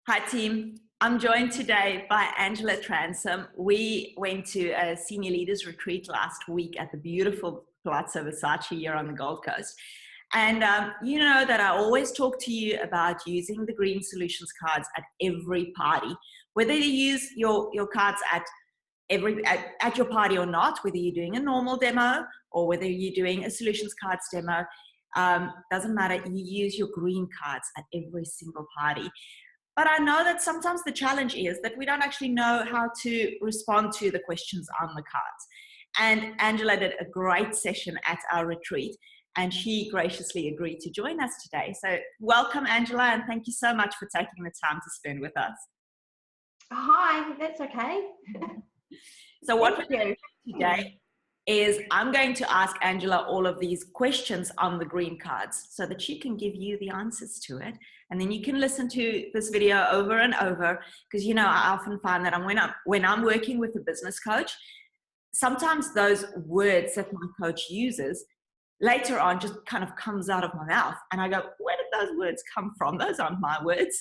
Hi team, I'm joined today by Angela Transom. We went to a senior leaders retreat last week at the beautiful Palazzo Versace here on the Gold Coast. And you know that I always talk to you about using the Green Solutions cards at every party, whether you use your cards at your party or not, whether you're doing a normal demo or whether you're doing a solutions cards demo, doesn't matter, you use your green cards at every single party. But I know that sometimes the challenge is that we don't actually know how to respond to the questions on the cards. And Angela did a great session at our retreat, and she graciously agreed to join us today. So welcome, Angela, and thank you so much for taking the time to spend with us. Hi, that's okay. So what we're going to do today is I'm going to ask Angela all of these questions on the green cards so that she can give you the answers to it. And then you can listen to this video over and over, because, you know, I often find that when I'm working with a business coach, sometimes those words that my coach uses later on just kind of comes out of my mouth. And I go, where did those words come from? Those aren't my words.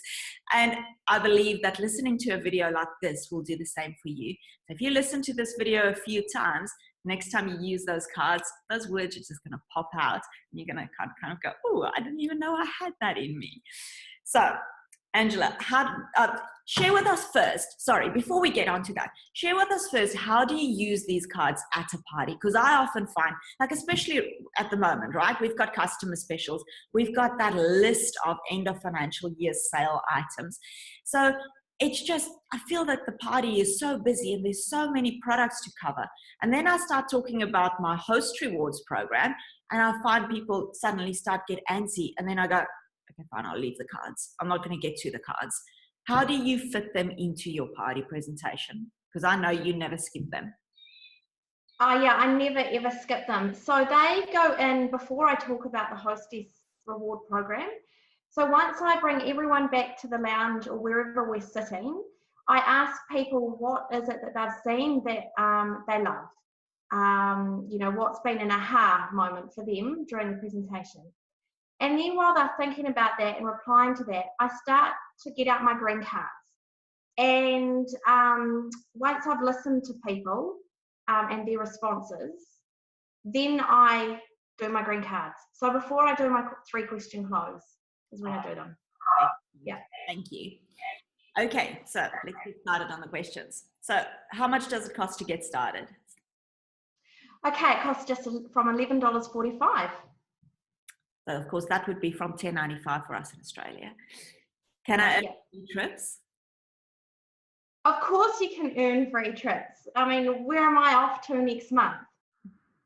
And I believe that listening to a video like this will do the same for you. So if you listen to this video a few times, next time you use those cards, those words are just going to pop out. And you're going to kind of go, oh, I didn't even know I had that in me. So, Angela, share with us first, sorry, before we get onto that, share with us first, how do you use these cards at a party? Because I often find, like especially at the moment, right, we've got customer specials, we've got that list of end of financial year sale items. So it's just, I feel that the party is so busy and there's so many products to cover. And then I start talking about my host rewards program, and I find people suddenly start get antsy, and then I go, okay, fine, I'll leave the cards. I'm not going to get to the cards. How do you fit them into your party presentation? Because I know you never skip them. Oh yeah, I never ever skip them. So they go in before I talk about the hostess reward program. So once I bring everyone back to the lounge or wherever we're sitting, I ask people what is it that they've seen that they love. You know, what's been an aha moment for them during the presentation. And then while they're thinking about that and replying to that, I start to get out my green cards. And once I've listened to people and their responses, then I do my green cards. So before I do my 3-question close is when I do them. Yeah. Thank you. Okay, so let's get started on the questions. So how much does it cost to get started? Okay, it costs just from $11.45. So of course that would be from $10.95 for us in Australia. Can I earn free trips? Of course you can earn free trips. I mean, where am I off to next month?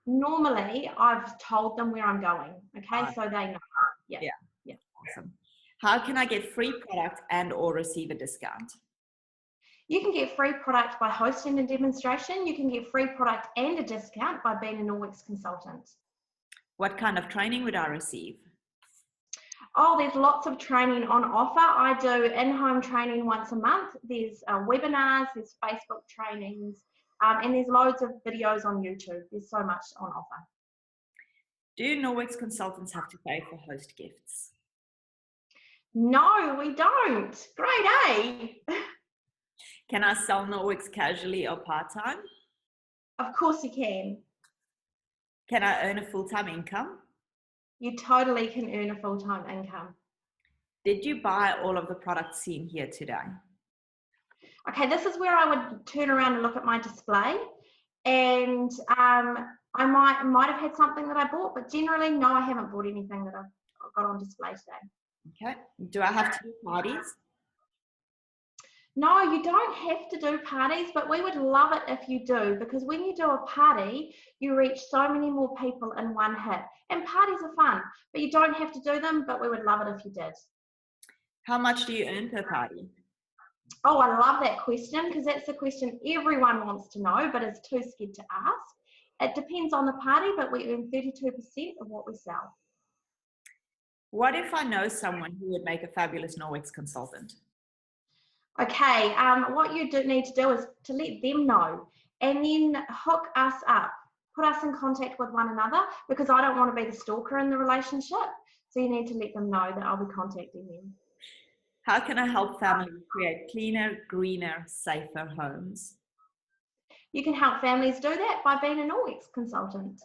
Normally I've told them where I'm going. Okay, so they know. Yeah. Awesome. How can I get free product and or receive a discount? You can get free product by hosting a demonstration. You can get free product and a discount by being a Norwex consultant. What kind of training would I receive? Oh, there's lots of training on offer. I do in-home training once a month. There's webinars, there's Facebook trainings, and there's loads of videos on YouTube. There's so much on offer. Do Norwex consultants have to pay for host gifts? No, we don't. Great, eh? Can I sell Norwex casually or part-time? Of course you can. Can I earn a full-time income? You totally can earn a full-time income. Did you buy all of the products seen here today? Okay, this is where I would turn around and look at my display, and I might have had something that I bought, but generally, no, I haven't bought anything that I've got on display today. Okay. Do I have to do parties? No, you don't have to do parties, but we would love it if you do, because when you do a party, you reach so many more people in one hit. And parties are fun, but you don't have to do them, but we would love it if you did. How much do you earn per party? Oh, I love that question, because that's the question everyone wants to know, but is too scared to ask. It depends on the party, but we earn 32% of what we sell. What if I know someone who would make a fabulous Norwex consultant? Okay, what you need to do is to let them know and then hook us up, put us in contact with one another, because I don't want to be the stalker in the relationship. So you need to let them know that I'll be contacting them. How can I help families create cleaner, greener, safer homes? You can help families do that by being a Norwex consultant.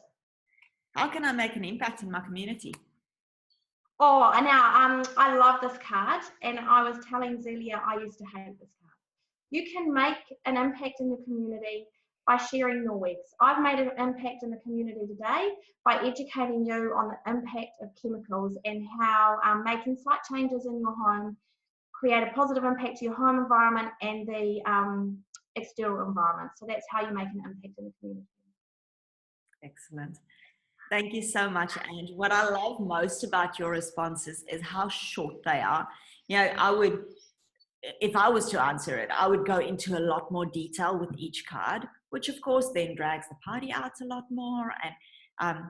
How can I make an impact in my community? Oh, and now I love this card, and I was telling Zelia I used to hate this card. You can make an impact in your community by sharing Norwex. I've made an impact in the community today by educating you on the impact of chemicals and how making slight changes in your home create a positive impact to your home environment and the external environment. So that's how you make an impact in the community. Excellent. Thank you so much, Ange. What I love most about your responses is how short they are. You know, if I was to answer it, I would go into a lot more detail with each card, which of course then drags the party out a lot more. And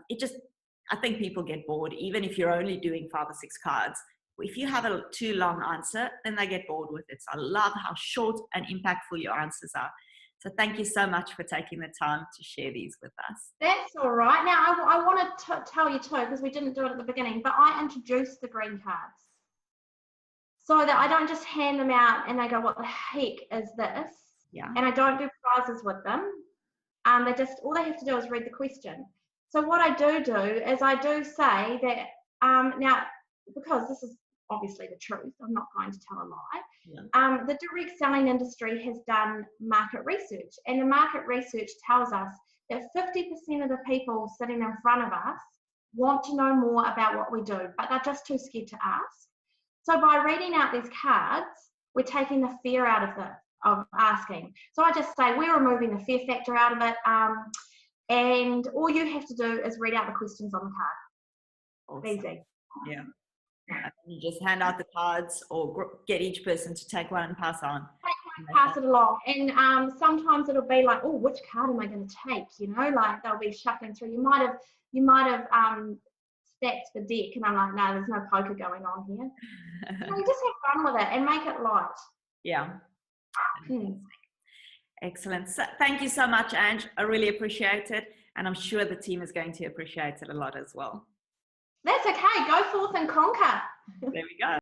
I think people get bored, even if you're only doing 5 or 6 cards. If you have a too long answer, then they get bored with it. So I love how short and impactful your answers are. So thank you so much for taking the time to share these with us. That's all right. Now, I want to tell you too, because we didn't do it at the beginning, but I introduced the green cards so that I don't just hand them out and they go, what the heck is this? Yeah. And I don't do prizes with them. All they have to do is read the question. So what I do is I do say that, now, because this is obviously the truth, I'm not going to tell a lie. Yeah. The direct selling industry has done market research, and the market research tells us that 50% of the people sitting in front of us want to know more about what we do, but they're just too scared to ask. So by reading out these cards, we're taking the fear out of asking. So I just say we're removing the fear factor out of it, and all you have to do is read out the questions on the card. Awesome. Easy. Yeah. You just hand out the cards or get each person to take one and pass on. Pass it along. And sometimes it'll be like, oh, which card am I going to take? You know, like they'll be shuffling through. You might have stacked the deck, and I'm like, no, there's no poker going on here. So you just have fun with it and make it light. Yeah. Excellent. So, thank you so much, Ange. I really appreciate it. And I'm sure the team is going to appreciate it a lot as well. That's okay. Go forth and conquer. There we go.